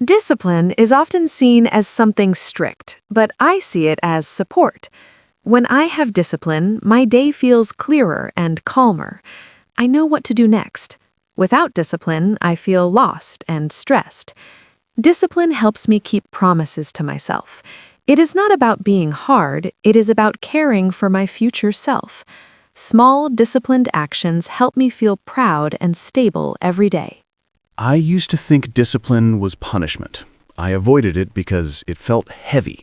Discipline is often seen as something strict, but I see it as support. When I have discipline, my day feels clearer and calmer. I know what to do next. Without discipline, I feel lost and stressed. Discipline helps me keep promises to myself. It is not about being hard, it is about caring for my future self. Small, disciplined actions help me feel proud and stable every day. I used to think discipline was punishment. I avoided it because it felt heavy.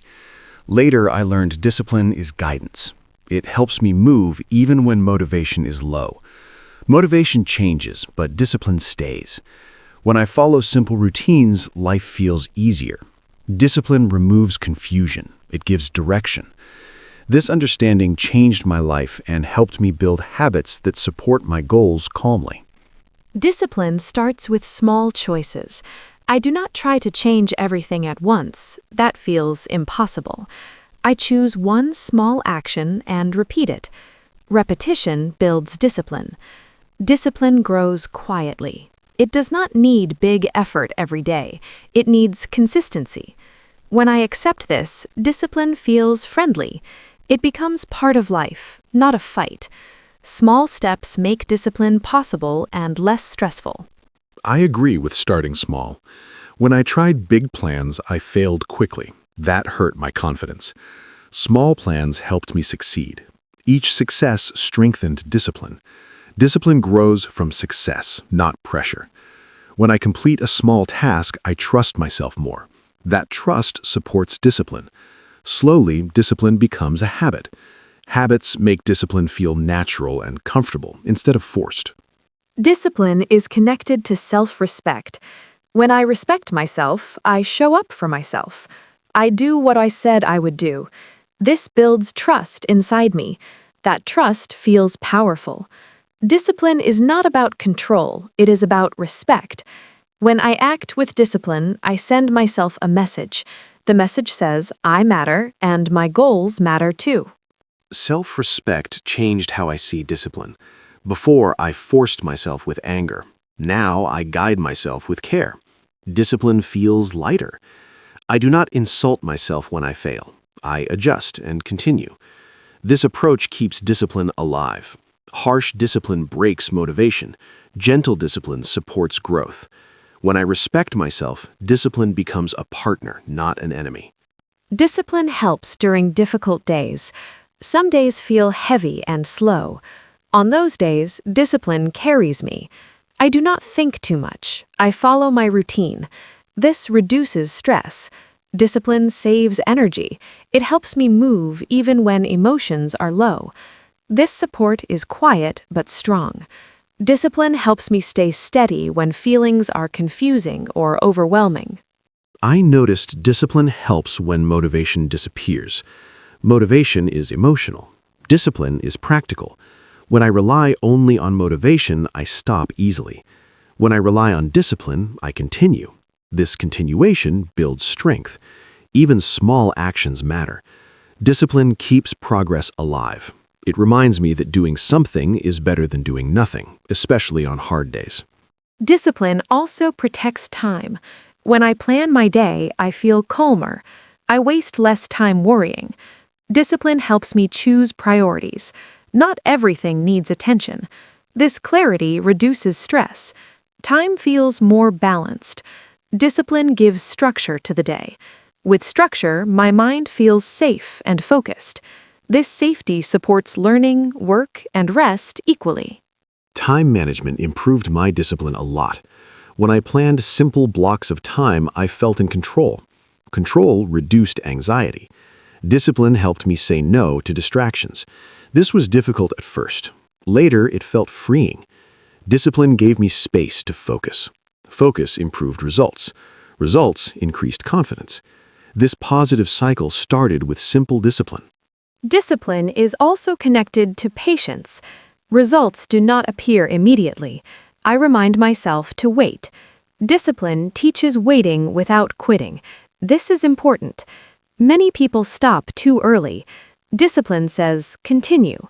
Later, I learned discipline is guidance. It helps me move even when motivation is low. Motivation changes, but discipline stays. When I follow simple routines, life feels easier. Discipline removes confusion. It gives direction. This understanding changed my life and helped me build habits that support my goals calmly. Discipline starts with small choices. I do not try to change everything at once. That feels impossible. I choose one small action and repeat it. Repetition builds discipline. Discipline grows quietly. It does not need big effort every day. It needs consistency. When I accept this, discipline feels friendly. It becomes part of life, not a fight. Small steps make discipline possible and less stressful. I agree with starting small. When I tried big plans, I failed quickly. That hurt my confidence. Small plans helped me succeed. Each success strengthened discipline. Discipline grows from success, not pressure. When I complete a small task, I trust myself more. That trust supports discipline. Slowly, discipline becomes a habit. Habits make discipline feel natural and comfortable instead of forced. Discipline is connected to self-respect. When I respect myself, I show up for myself. I do what I said I would do. This builds trust inside me. That trust feels powerful. Discipline is not about control, it is about respect. When I act with discipline, I send myself a message. The message says, I matter, and my goals matter too. Self-respect changed how I see discipline. Before, I forced myself with anger. Now, I guide myself with care. Discipline feels lighter. I do not insult myself when I fail. I adjust and continue. This approach keeps discipline alive. Harsh discipline breaks motivation. Gentle discipline supports growth. When I respect myself, discipline becomes a partner, not an enemy. Discipline helps during difficult days. Some days feel heavy and slow. On those days, discipline carries me. I do not think too much. I follow my routine. This reduces stress. Discipline saves energy. It helps me move even when emotions are low. This support is quiet but strong. Discipline helps me stay steady when feelings are confusing or overwhelming. I noticed discipline helps when motivation disappears. Motivation is emotional. Discipline is practical. When I rely only on motivation, I stop easily. When I rely on discipline, I continue. This continuation builds strength. Even small actions matter. Discipline keeps progress alive. It reminds me that doing something is better than doing nothing, especially on hard days. Discipline also protects time. When I plan my day, I feel calmer. I waste less time worrying. Discipline helps me choose priorities. Not everything needs attention. This clarity reduces stress. Time feels more balanced. Discipline gives structure to the day. With structure, my mind feels safe and focused. This safety supports learning, work, and rest equally. Time management improved my discipline a lot. When I planned simple blocks of time, I felt in control. Control reduced anxiety. Discipline helped me say no to distractions. This was difficult at first. Later, it felt freeing. Discipline gave me space to focus. Focus improved results. Results increased confidence. This positive cycle started with simple discipline. Discipline is also connected to patience. Results do not appear immediately. I remind myself to wait. Discipline teaches waiting without quitting. This is important. Many people stop too early. Discipline says, continue.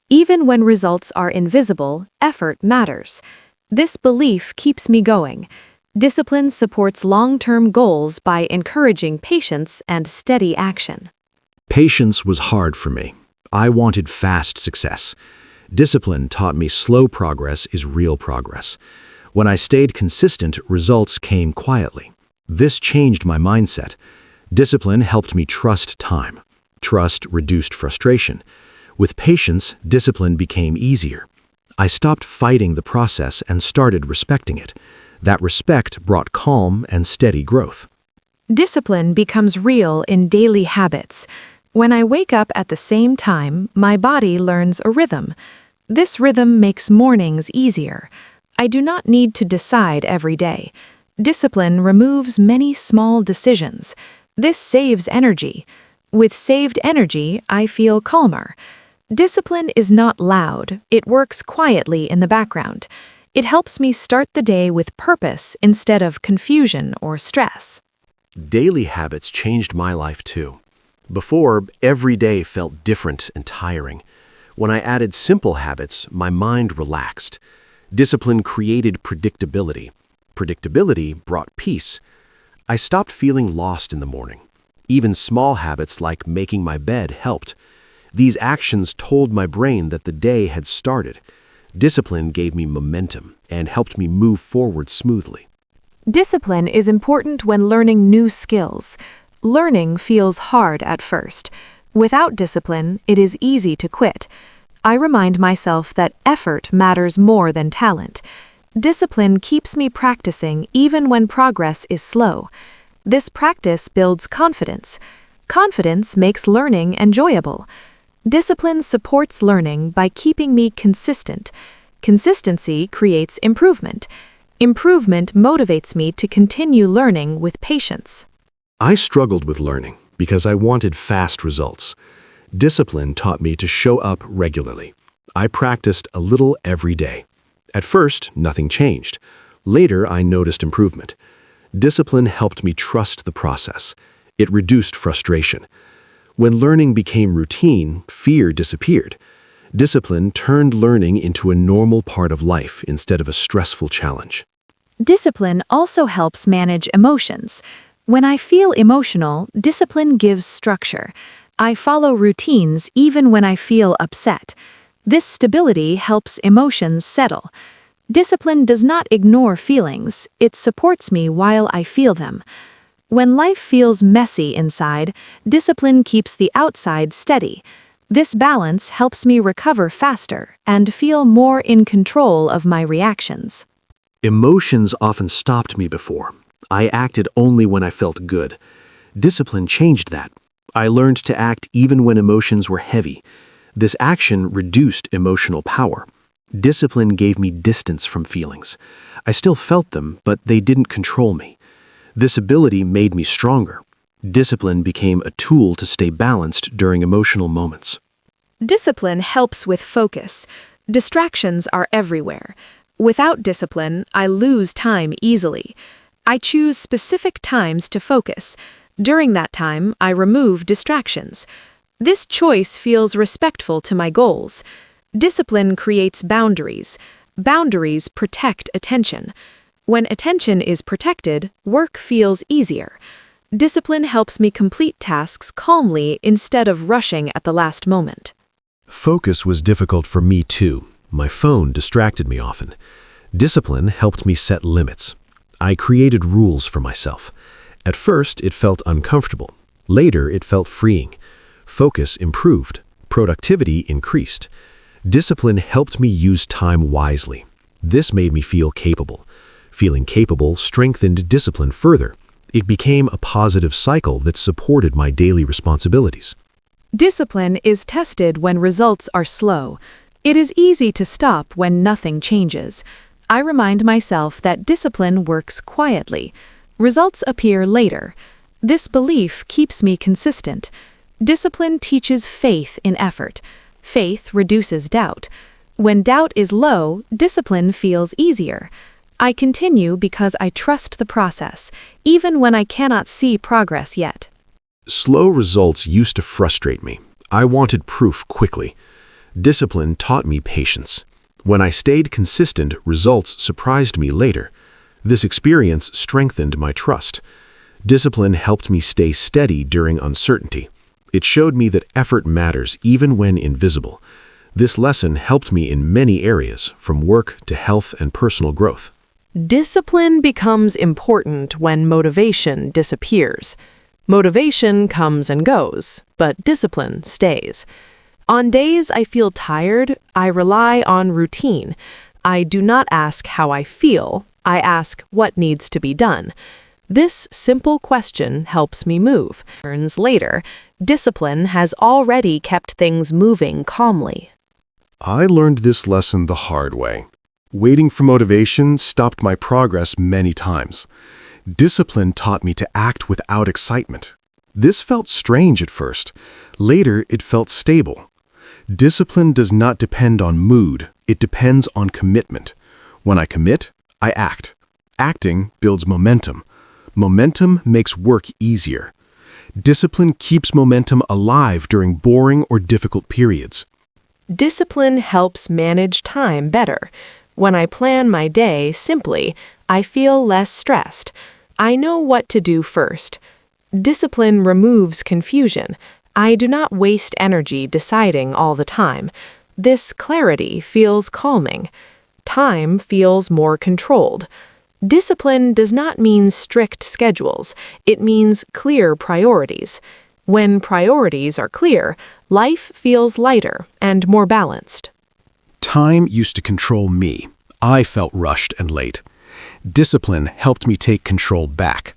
Even when results are invisible, effort matters. This belief keeps me going. Discipline supports long-term goals by encouraging patience and steady action. Patience was hard for me. I wanted fast success. Discipline taught me slow progress is real progress. When I stayed consistent, results came quietly. This changed my mindset. Discipline helped me trust time. Trust reduced frustration. With patience, discipline became easier. I stopped fighting the process and started respecting it. That respect brought calm and steady growth. Discipline becomes real in daily habits. When I wake up at the same time, my body learns a rhythm. This rhythm makes mornings easier. I do not need to decide every day. Discipline removes many small decisions. This saves energy. With saved energy, I feel calmer. Discipline is not loud. It works quietly in the background. It helps me start the day with purpose instead of confusion or stress. Daily habits changed my life too. Before, every day felt different and tiring. When I added simple habits, my mind relaxed. Discipline created predictability. Predictability brought peace. I stopped feeling lost in the morning. Even small habits like making my bed helped. These actions told my brain that the day had started. Discipline gave me momentum and helped me move forward smoothly. Discipline is important when learning new skills. Learning feels hard at first. Without discipline, it is easy to quit. I remind myself that effort matters more than talent. Discipline keeps me practicing even when progress is slow. This practice builds confidence. Confidence makes learning enjoyable. Discipline supports learning by keeping me consistent. Consistency creates improvement. Improvement motivates me to continue learning with patience. I struggled with learning because I wanted fast results. Discipline taught me to show up regularly. I practiced a little every day. At first, nothing changed. Later, I noticed improvement. Discipline helped me trust the process. It reduced frustration. When learning became routine, fear disappeared. Discipline turned learning into a normal part of life instead of a stressful challenge. Discipline also helps manage emotions. When I feel emotional, discipline gives structure. I follow routines even when I feel upset. This stability helps emotions settle. Discipline does not ignore feelings, it supports me while I feel them. When life feels messy inside, discipline keeps the outside steady. This balance helps me recover faster and feel more in control of my reactions. Emotions often stopped me before. I acted only when I felt good. Discipline changed that. I learned to act even when emotions were heavy. This action reduced emotional power. Discipline gave me distance from feelings. I still felt them, but they didn't control me. This ability made me stronger. Discipline became a tool to stay balanced during emotional moments. Discipline helps with focus. Distractions are everywhere. Without discipline, I lose time easily. I choose specific times to focus. During that time, I remove distractions. This choice feels respectful to my goals. Discipline creates boundaries. Boundaries protect attention. When attention is protected, work feels easier. Discipline helps me complete tasks calmly instead of rushing at the last moment. Focus was difficult for me too. My phone distracted me often. Discipline helped me set limits. I created rules for myself. At first, it felt uncomfortable. Later, it felt freeing. Focus improved. Productivity increased. Discipline helped me use time wisely. This made me feel capable. Feeling capable strengthened discipline further. It became a positive cycle that supported my daily responsibilities. Discipline is tested when results are slow. It is easy to stop when nothing changes. I remind myself that discipline works quietly. Results appear later. This belief keeps me consistent. Discipline teaches faith in effort. Faith reduces doubt. When doubt is low, discipline feels easier. I continue because I trust the process, even when I cannot see progress yet. Slow results used to frustrate me. I wanted proof quickly. Discipline taught me patience. When I stayed consistent, results surprised me later. This experience strengthened my trust. Discipline helped me stay steady during uncertainty. It showed me that effort matters even when invisible. This lesson helped me in many areas, from work to health and personal growth. Discipline becomes important when motivation disappears. Motivation comes and goes, but discipline stays. On days I feel tired, I rely on routine. I do not ask how I feel, I ask what needs to be done. This simple question helps me move. Later, discipline has already kept things moving calmly. I learned this lesson the hard way. Waiting for motivation stopped my progress many times. Discipline taught me to act without excitement. This felt strange at first. Later, it felt stable. Discipline does not depend on mood, it depends on commitment. When I commit, I act. Acting builds momentum. Momentum makes work easier. Discipline keeps momentum alive during boring or difficult periods. Discipline helps manage time better. When I plan my day simply, I feel less stressed. I know what to do first. Discipline removes confusion. I do not waste energy deciding all the time. This clarity feels calming. Time feels more controlled. Discipline does not mean strict schedules. It means clear priorities. When priorities are clear, life feels lighter and more balanced. Time used to control me. I felt rushed and late. Discipline helped me take control back.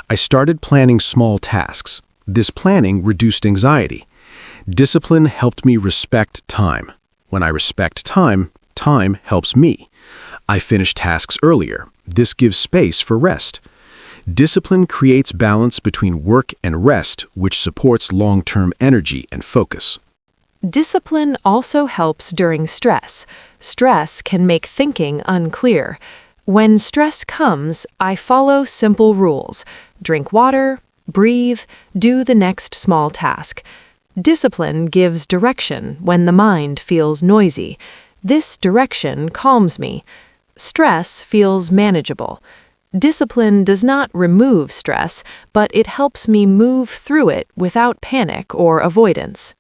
I started planning small tasks. This planning reduced anxiety. Discipline helped me respect time. When I respect time, time helps me. I finish tasks earlier. This gives space for rest. Discipline creates balance between work and rest, which supports long-term energy and focus. Discipline also helps during stress. Stress can make thinking unclear. When stress comes, I follow simple rules. Drink water, breathe, do the next small task. Discipline gives direction when the mind feels noisy. This direction calms me. Stress feels manageable. Discipline does not remove stress, but it helps me move through it without panic or avoidance.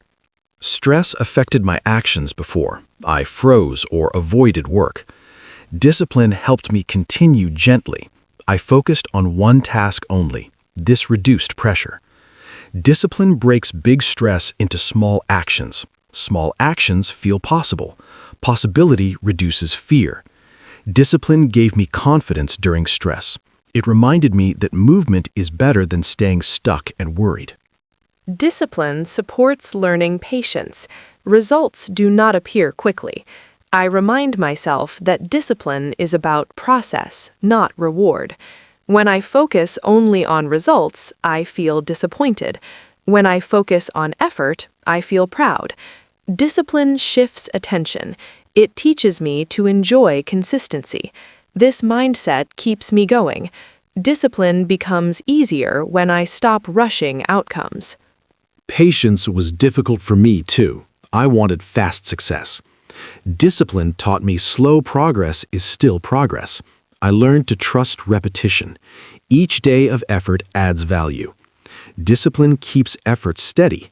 Stress affected my actions before. I froze or avoided work. Discipline helped me continue gently. I focused on one task only. This reduced pressure. Discipline breaks big stress into small actions. Small actions feel possible. Possibility reduces fear. Discipline gave me confidence during stress. It reminded me that movement is better than staying stuck and worried. Discipline supports learning patience. Results do not appear quickly. I remind myself that discipline is about process, not reward. When I focus only on results, I feel disappointed. When I focus on effort, I feel proud. Discipline shifts attention. It teaches me to enjoy consistency. This mindset keeps me going. Discipline becomes easier when I stop rushing outcomes. Patience was difficult for me too. I wanted fast success. Discipline taught me slow progress is still progress. I learned to trust repetition. Each day of effort adds value. Discipline keeps effort steady.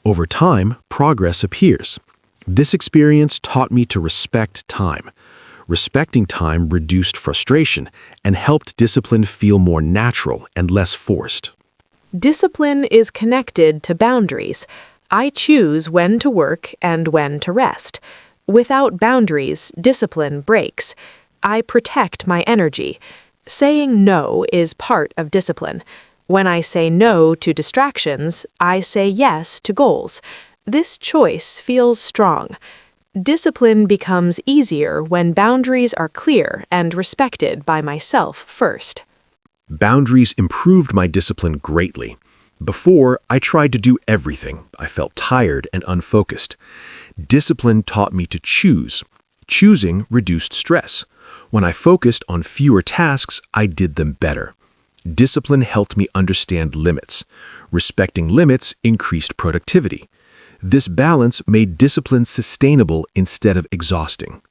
Over time, progress appears. This experience taught me to respect time. Respecting time reduced frustration and helped discipline feel more natural and less forced. Discipline is connected to boundaries. I choose when to work and when to rest. Without boundaries, discipline breaks. I protect my energy. Saying no is part of discipline. When I say no to distractions, I say yes to goals. This choice feels strong. Discipline becomes easier when boundaries are clear and respected by myself first. Boundaries improved my discipline greatly. Before, I tried to do everything. I felt tired and unfocused. Discipline taught me to choose. Choosing reduced stress. When I focused on fewer tasks, I did them better. Discipline helped me understand limits. Respecting limits increased productivity. This balance made discipline sustainable instead of exhausting.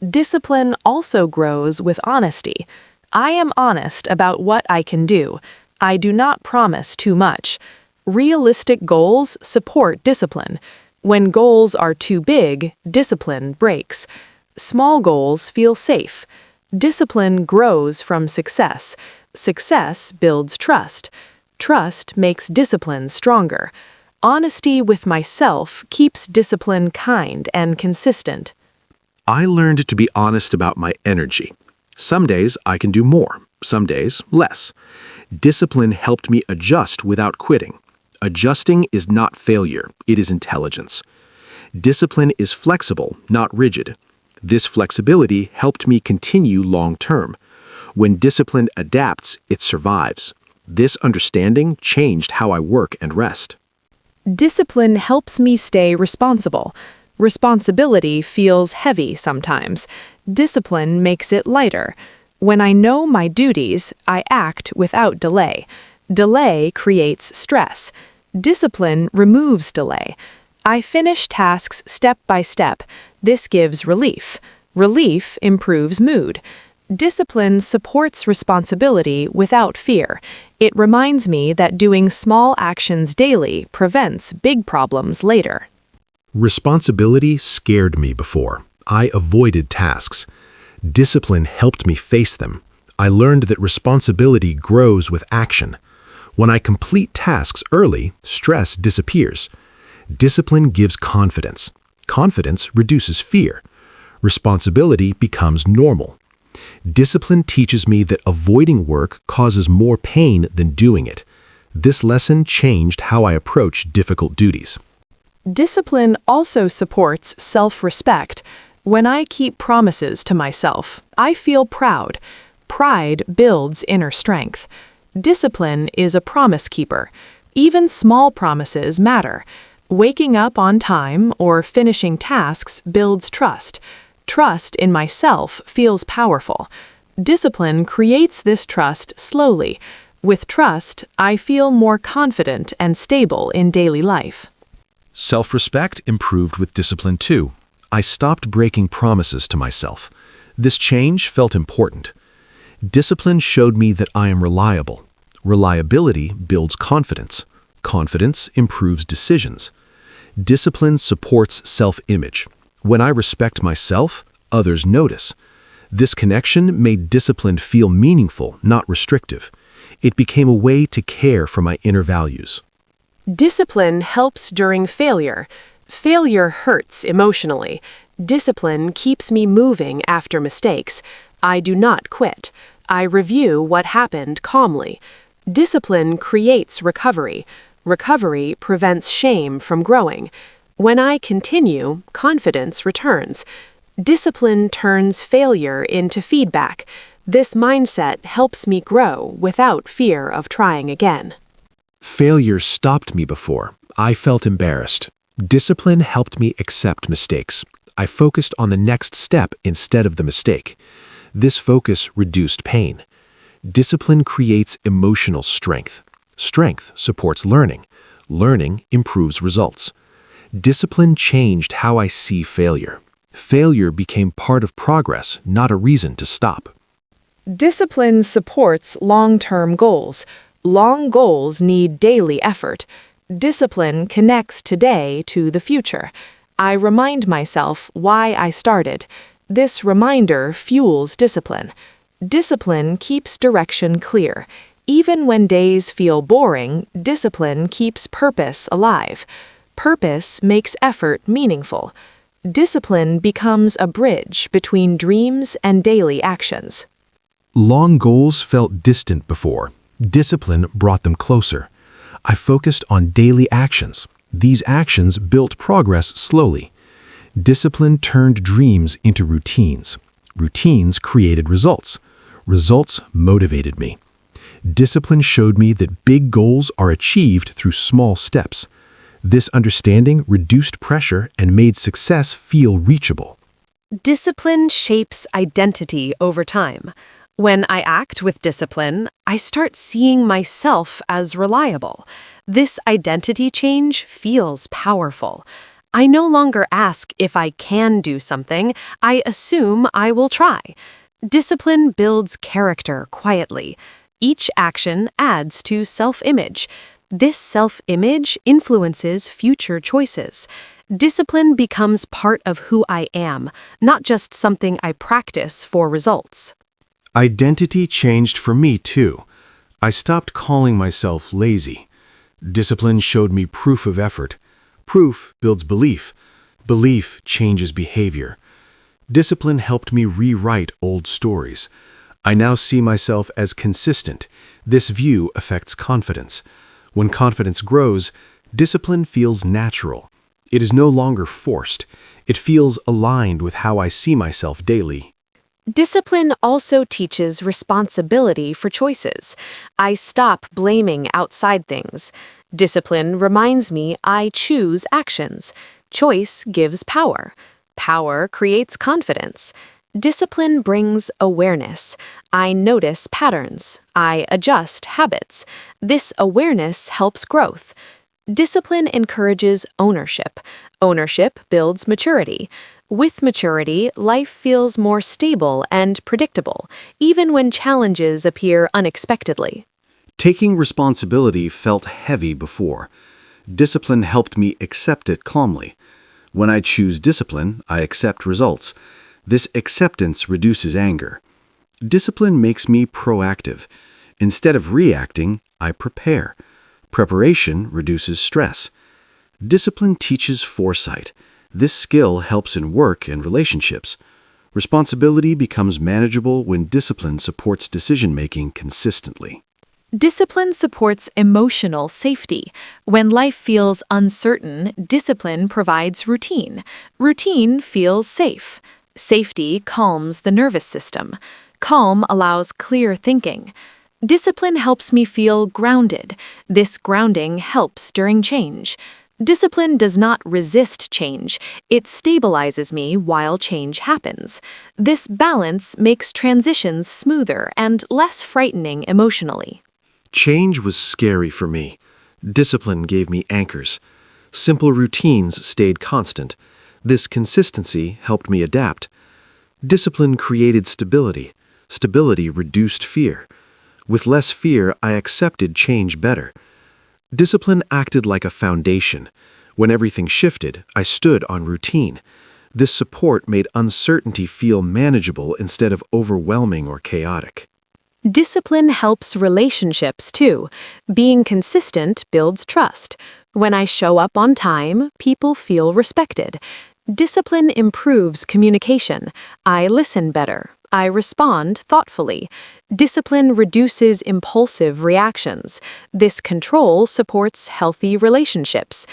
Discipline also grows with honesty. I am honest about what I can do. I do not promise too much. Realistic goals support discipline. When goals are too big, discipline breaks. Small goals feel safe. Discipline grows from success. Success builds trust. Trust makes discipline stronger. Honesty with myself keeps discipline kind and consistent. I learned to be honest about my energy. Some days I can do more, some days less. Discipline helped me adjust without quitting. Adjusting is not failure, it is intelligence. Discipline is flexible, not rigid. This flexibility helped me continue long term. When discipline adapts, it survives. This understanding changed how I work and rest. Discipline helps me stay responsible. Responsibility feels heavy sometimes. Discipline makes it lighter. When I know my duties, I act without delay. Delay creates stress. Discipline removes delay. I finish tasks step by step. This gives relief. Relief improves mood. Discipline supports responsibility without fear. It reminds me that doing small actions daily prevents big problems later. Responsibility scared me before. I avoided tasks. Discipline helped me face them. I learned that responsibility grows with action. When I complete tasks early, stress disappears. Discipline gives confidence. Confidence reduces fear. Responsibility becomes normal. Discipline teaches me that avoiding work causes more pain than doing it. This lesson changed how I approach difficult duties. Discipline also supports self-respect. When I keep promises to myself, I feel proud. Pride builds inner strength. Discipline is a promise keeper. Even small promises matter. Waking up on time or finishing tasks builds trust. Trust in myself feels powerful. Discipline creates this trust slowly. With trust, I feel more confident and stable in daily life. Self-respect improved with discipline too. I stopped breaking promises to myself. This change felt important. Discipline showed me that I am reliable. Reliability builds confidence. Confidence improves decisions. Discipline supports self-image. When I respect myself, others notice. This connection made discipline feel meaningful, not restrictive. It became a way to care for my inner values. Discipline helps during failure. Failure hurts emotionally. Discipline keeps me moving after mistakes. I do not quit. I review what happened calmly. Discipline creates recovery. Recovery prevents shame from growing. When I continue, confidence returns. Discipline turns failure into feedback. This mindset helps me grow without fear of trying again. Failure stopped me before. I felt embarrassed. Discipline helped me accept mistakes. I focused on the next step instead of the mistake. This focus reduced pain. Discipline creates emotional strength. Strength supports learning. Learning improves results. Discipline changed how I see failure. Failure became part of progress, not a reason to stop. Discipline supports long-term goals. Long goals need daily effort. Discipline connects today to the future. I remind myself why I started. This reminder fuels discipline. Discipline keeps direction clear. Even when days feel boring, discipline keeps purpose alive. Purpose makes effort meaningful. Discipline becomes a bridge between dreams and daily actions. Long goals felt distant before. Discipline brought them closer. I focused on daily actions. These actions built progress slowly. Discipline turned dreams into routines. Routines created results. Results motivated me. Discipline showed me that big goals are achieved through small steps. This understanding reduced pressure and made success feel reachable. Discipline shapes identity over time. When I act with discipline, I start seeing myself as reliable. This identity change feels powerful. I no longer ask if I can do something, I assume I will try. Discipline builds character quietly. Each action adds to self-image. This self-image influences future choices. Discipline becomes part of who I am, not just something I practice for results. Identity changed for me, too. I stopped calling myself lazy. Discipline showed me proof of effort. Proof builds belief. Belief changes behavior. Discipline helped me rewrite old stories. I now see myself as consistent. This view affects confidence. When confidence grows, discipline feels natural. It is no longer forced. It feels aligned with how I see myself daily. Discipline also teaches responsibility for choices. I stop blaming outside things. Discipline reminds me I choose actions. Choice gives power. Power creates confidence. Discipline brings awareness. I notice patterns. I adjust habits. This awareness helps growth. Discipline encourages ownership. Ownership builds maturity. With maturity, life feels more stable and predictable, even when challenges appear unexpectedly. Taking responsibility felt heavy before. Discipline helped me accept it calmly. When I choose discipline, I accept results. This acceptance reduces anger. Discipline makes me proactive. Instead of reacting, I prepare. Preparation reduces stress. Discipline teaches foresight. This skill helps in work and relationships. Responsibility becomes manageable when discipline supports decision-making consistently. Discipline supports emotional safety. When life feels uncertain, discipline provides routine. Routine feels safe. Safety calms the nervous system. Calm allows clear thinking. Discipline helps me feel grounded. This grounding helps during change. Discipline does not resist change. It stabilizes me while change happens. This balance makes transitions smoother and less frightening emotionally. Change was scary for me. Discipline gave me anchors. Simple routines stayed constant. This consistency helped me adapt. Discipline created stability. Stability reduced fear. With less fear, I accepted change better. Discipline acted like a foundation. When everything shifted, I stood on routine. This support made uncertainty feel manageable instead of overwhelming or chaotic. Discipline helps relationships too. Being consistent builds trust. When I show up on time, people feel respected. Discipline improves communication. I listen better. I respond thoughtfully. Discipline reduces impulsive reactions. This control supports healthy relationships.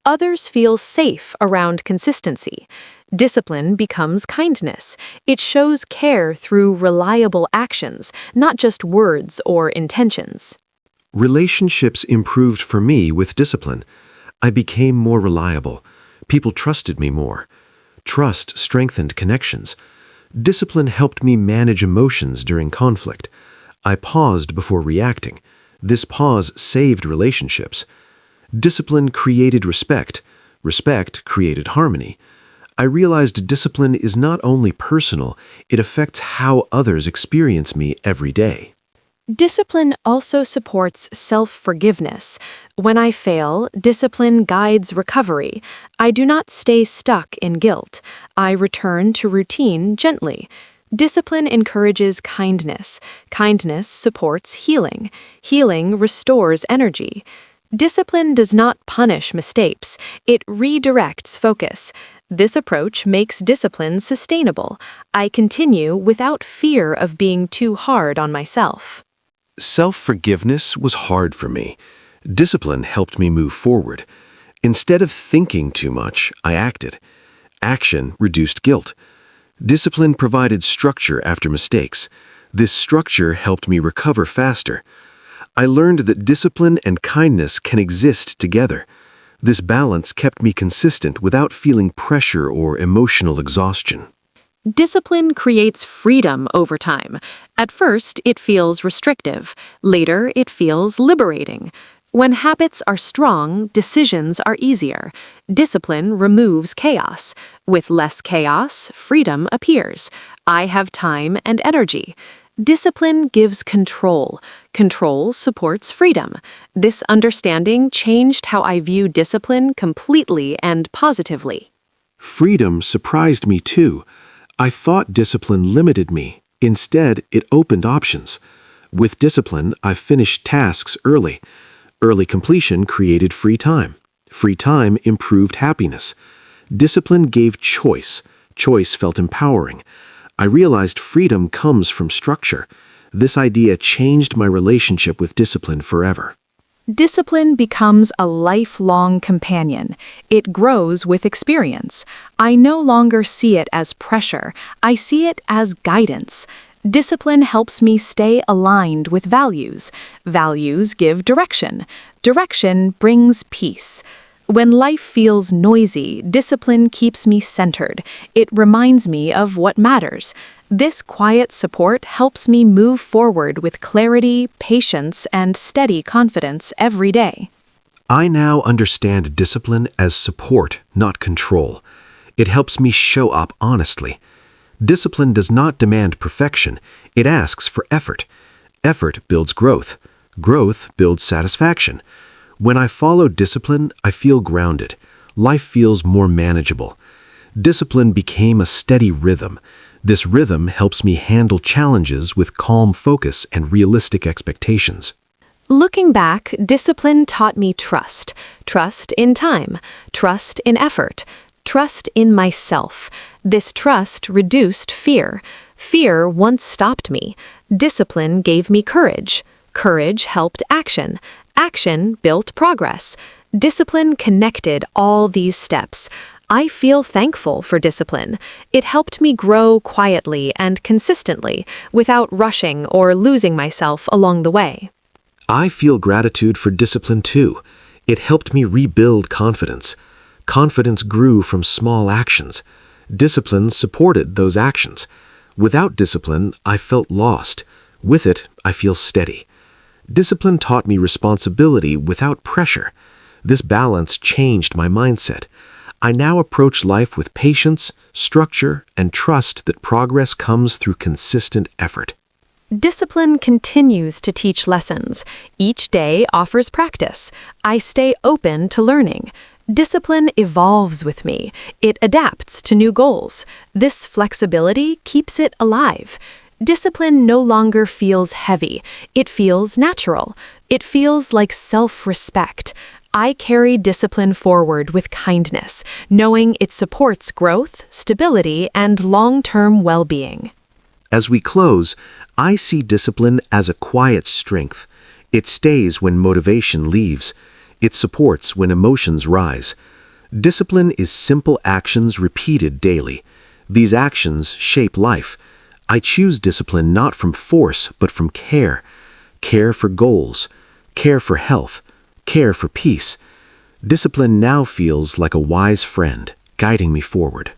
Others feel safe around consistency. Discipline becomes kindness. It shows care through reliable actions, not just words or intentions. Relationships improved for me with discipline. I became more reliable. People trusted me more. Trust strengthened connections. Discipline helped me manage emotions during conflict. I paused before reacting. This pause saved relationships. Discipline created respect. Respect created harmony. I realized discipline is not only personal, it affects how others experience me every day. Discipline also supports self-forgiveness. When I fail, discipline guides recovery. I do not stay stuck in guilt. I return to routine gently. Discipline encourages kindness. Kindness supports healing. Healing restores energy. Discipline does not punish mistakes. It redirects focus. This approach makes discipline sustainable. I continue without fear of being too hard on myself. Self-forgiveness was hard for me. Discipline helped me move forward. Instead of thinking too much, I acted. Action reduced guilt. Discipline provided structure after mistakes. This structure helped me recover faster. I learned that discipline and kindness can exist together. This balance kept me consistent without feeling pressure or emotional exhaustion. Discipline creates freedom over time. At first, it feels restrictive. Later, it feels liberating. When habits are strong, decisions are easier. Discipline removes chaos. With less chaos, freedom appears. I have time and energy. Discipline gives control. Control supports freedom. This understanding changed how I view discipline completely and positively. Freedom surprised me too. I thought discipline limited me. Instead, it opened options. With discipline, I finished tasks early. Early completion created free time. Free time improved happiness. Discipline gave choice. Choice felt empowering. I realized freedom comes from structure. This idea changed my relationship with discipline forever. Discipline becomes a lifelong companion. It grows with experience. I no longer see it as pressure. I see it as guidance. Discipline helps me stay aligned with values. Values give direction. Direction brings peace. When life feels noisy, discipline keeps me centered. It reminds me of what matters. This quiet support helps me move forward with clarity, patience, and steady confidence every day. I now understand discipline as support, not control. It helps me show up honestly. Discipline does not demand perfection. It asks for effort. Effort builds growth. Growth builds satisfaction. When I follow discipline, I feel grounded. Life feels more manageable. Discipline became a steady rhythm. This rhythm helps me handle challenges with calm focus and realistic expectations. Looking back, discipline taught me trust. Trust in time. Trust in effort. Trust in myself. This trust reduced fear. Fear once stopped me. Discipline gave me courage. Courage helped action. Action built progress. Discipline connected all these steps. I feel thankful for discipline. It helped me grow quietly and consistently without rushing or losing myself along the way. I feel gratitude for discipline too. It helped me rebuild confidence. Confidence grew from small actions. Discipline supported those actions. Without discipline, I felt lost. With it, I feel steady. Discipline taught me responsibility without pressure. This balance changed my mindset. I now approach life with patience, structure, and trust that progress comes through consistent effort. Discipline continues to teach lessons. Each day offers practice. I stay open to learning. Discipline evolves with me. It adapts to new goals. This flexibility keeps it alive. Discipline no longer feels heavy. It feels natural. It feels like self-respect. I carry discipline forward with kindness, knowing it supports growth, stability, and long-term well-being. As we close, I see discipline as a quiet strength. It stays when motivation leaves. It supports when emotions rise. Discipline is simple actions repeated daily. These actions shape life. I choose discipline not from force, but from care. Care for goals. Care for health. Care for peace. Discipline now feels like a wise friend, guiding me forward.